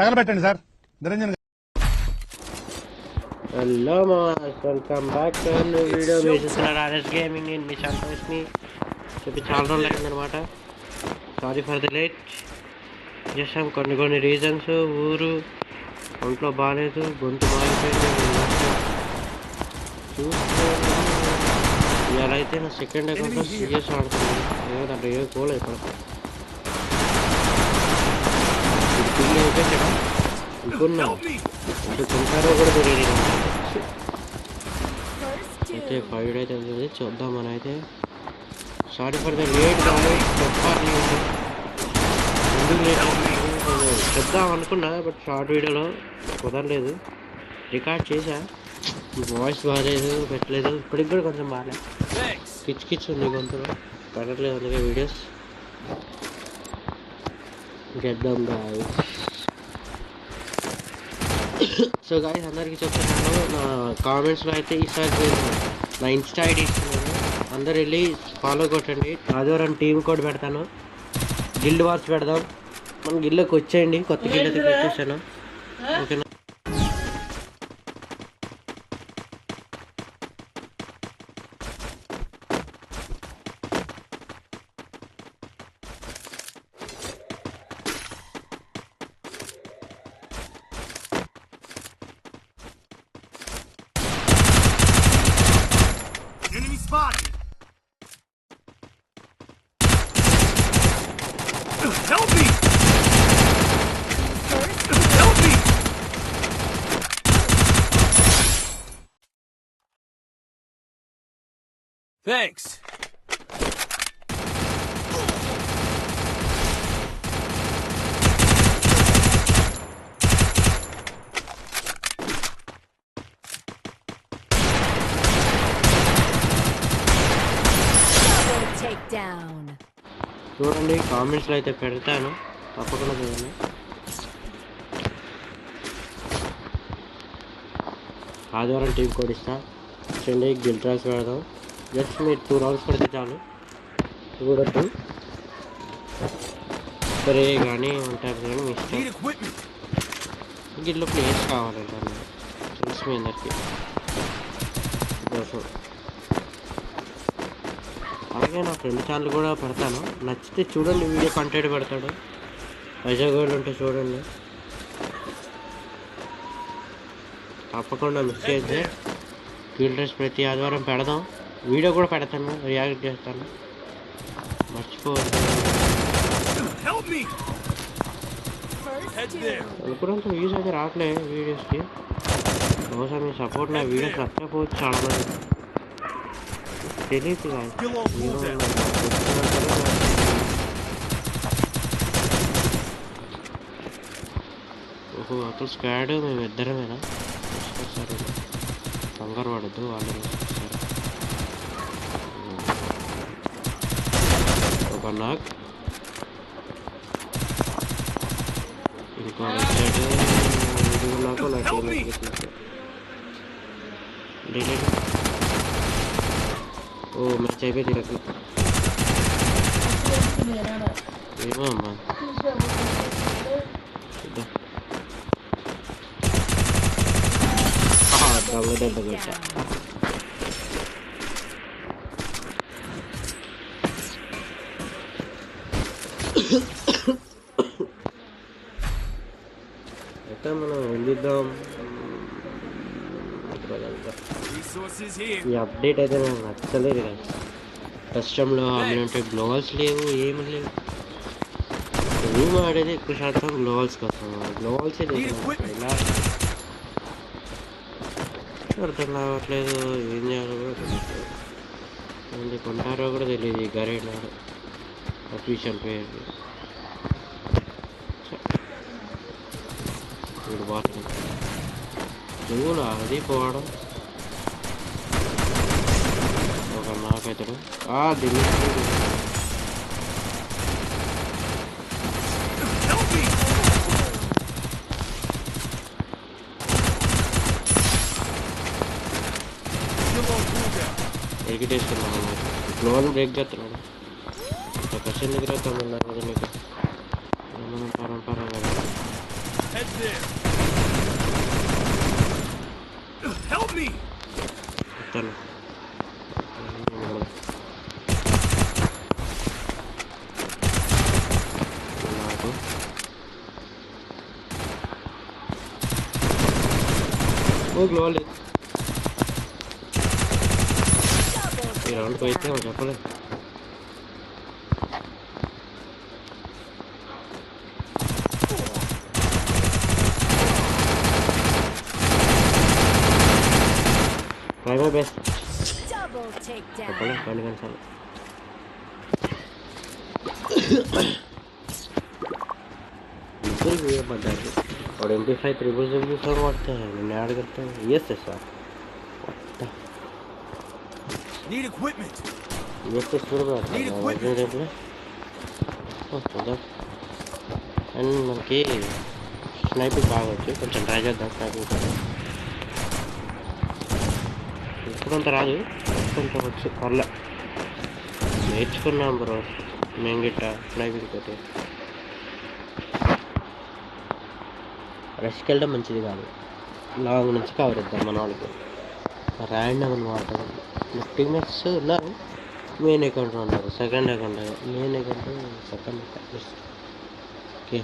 తగలబెట్టండి sir Niranjan. Hello welcome back to video. మీరు చూస్తున్నారు RS gaming. నేను మీ సంతోష్ని చెప్పి చాలా రోజులు అయిందనమాట. Sorry for the late. చేసాం కొన్ని రీజన్స్. ఊరు ఒంట్లో బాగాలేదు, గొంతు మారిపోయింది. చూస్తే ఇవాళ అయితే నా సెకండ్ అకౌంట్లో సీరియస్ ఆడుతుంది. దాంట్లో ఏ గోల్ అయిపోతుంది అనుకున్నా. అంటే కొంటారో కూడా తెలియదు. అయితే 5 అయితే ఉంటుంది, చూద్దామని. అయితే సారీ ఫర్ ద లేట్ కానీ చెప్పాలి ఎందుకు లేట్ చెప్దాం అనుకున్నా. బట్ షార్ట్ వీడియోలో కుదరలేదు. రికార్డ్ చేశా, వాయిస్ బాగాలేదు, పెట్టలేదు. ఇప్పటికి కూడా కొంచెం బాగాలేదు, కిచ్ ఉంది కొంచెం పెట్టట్లేదు. అందుకే వీడియోస్ గెద్దాం గాయ్స్. సో గాయ్స్ అందరికీ చెప్తున్నాను, నా కామెంట్స్లో అయితే ఈసారి నా ఇన్స్టా ఐడి ఇస్తున్నాను. అందరు వెళ్ళి ఫాలో కొట్టండి. ఆదివారం టీమ్ కోడ్ పెడతాను, గిల్డ్ వార్స్ పెడదాం. మన గిల్డ్లోకి వచ్చేయండి. కొత్త గిల్డ్ అయితే పెట్టేసాను, ఓకేనా? Enemy spotted! Help me! Help me! Thanks. చూడండి, కామెంట్స్లో అయితే పెడతాను, తప్పకుండా చూడండి. ఆదివారం టీం కోడ్ ఇస్తా, చెండి గిల్డ్ రాస్ పెడదాం. జస్ట్ మీరు 2 రౌండ్స్ పడితే చాలు. చూడద్దు సరే కానీ ఉంటారు కానీ మీ ఇష్టం. గిల్డ్లో ప్లేస్ కావాలంటే తెలుసు మీ అందరికీ. అలాగే నా ఫ్రెండ్ ఛానల్ కూడా పెడతాను, నచ్చితే చూడండి. వీడియో కంటెంట్ పెడతాడు, వైజాగ్ వాళ్ళు ఉంటే చూడండి. తప్పకుండా మిస్ అయితే గిల్డ్ డ్రెస్ ప్రతి ఆదివారం పెడదాం. వీడియో కూడా పెడతాను, రియాక్ట్ చేస్తాను, మర్చిపోవద్దు. అనుకున్నంత వ్యూస్ అయితే రావట్లేదు వీడియోస్కి. బహుశా మీ సపోర్ట్ నా వీడియోస్ నచ్చకపోవచ్చు చాలా మంది, తెలియదు. ఓహో అతను స్క్వాడ్ మేము ఇద్దరమేనా? సరే కంగారు పడద్దు, వాళ్ళు ఒక నాక్, ఇంకో సైడ్ నాకు నా టీం. ఓ మ్యాచ్ అయిపోయింది నాకు. ఏమో అమ్మా చూద్దాం. దెబ్బ కొట్టా. అయితే మనం వెళ్ళిద్దాం. ఈ అప్డేట్ అయితే నాకు నచ్చలేదు కదా. కస్టంలో అంటే గ్లోవల్స్ లేవు, ఏమి లేవు. రూమ్ ఆడేది ఎక్కువ శాతం గ్లోవల్స్ కోసం. గ్లోవల్స్ ఇలా అర్థం కావట్లేదు, ఏం చేయాలో కూడా తెలియట్లేదు. ఏంటి కొంటారో కూడా తెలియదు. ఈ గరేనాడు అఫీషియల్ పేరు వీడు బాగుంది. నువ్వులు అది పోవడం ఒక నాకైతాడు. దీన్ని ఎగిటేస్తున్నాను. ఫ్లోర్ బ్రేక్ చేస్తున్నాడు. ఒక క్వశ్చన్ దగ్గర తమ్ముడు నీకు పరంపర me! వస్తాను. నాకు ఓ గ్లోవాలి ఈ రౌండ్ పోయితే చెప్పలేదు. Try my best. చెప్పలేదు 2 నిమిషాలు. ముగ్గురు పడ్డారు. వాడు MP5 3 కొడితే నేను ఆడగలుగుతాను. ESS Need equipment. ESS కూడా పడతాను. అండ్ మనకి స్నైపింగ్ బాగా వచ్చు. కొంచెం ట్రై చేద్దాం స్నైపింగ్. ఇప్పుడంత రాదు, కొంచెం వచ్చు. పర్లే నేర్చుకున్నాం బ్రో మేము గిట్ట స్నైపింగ్ తోటి. రష్కి వెళ్ళడం మంచిది కాదు, లాంగ్ నుంచి కవర్ ఇద్దాం మన వాళ్ళకి. ర్యాండమ్ అనమాట. టీమ్మేట్స్ ఉన్నారు, మెయిన్ అకౌంట్ ఉన్నారు, second account. Main account second okay.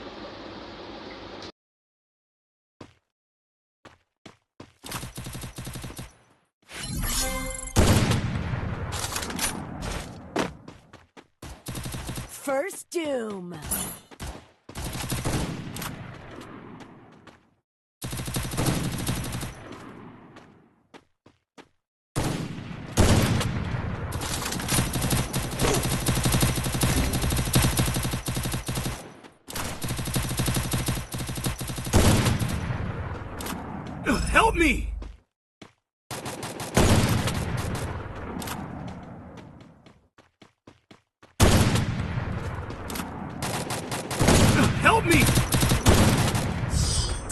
First Doom. Help me! Help me!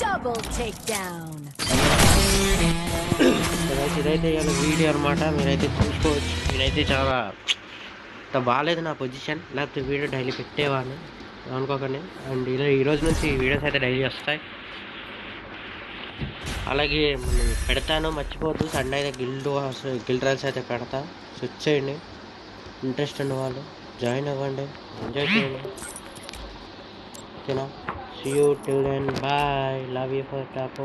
Double takedown. ఇదైతే ఇవాళ వీడియో అనమాట. మీరైతే చూసుకోవచ్చు. నేనైతే చాలా బాగాలేదు నా పొజిషన్, లేకపోతే వీడియో డైలీ పెట్టేవాడిని అనుకోకండి. అండ్ ఈరోజు నుంచి వీడియోస్ అయితే డైలీ వస్తాయి. అలాగే మనం పెడతాను, మర్చిపోతూ. సండే అయితే గిల్డ్ రైల్స్ అయితే పెడతా. స్విచ్ చేయండి, ఇంట్రెస్ట్ ఉన్న వాళ్ళు జాయిన్ అవ్వండి, ఎంజాయ్ చేయండి. ఓకేనా? See you till then, bye. Love you for top.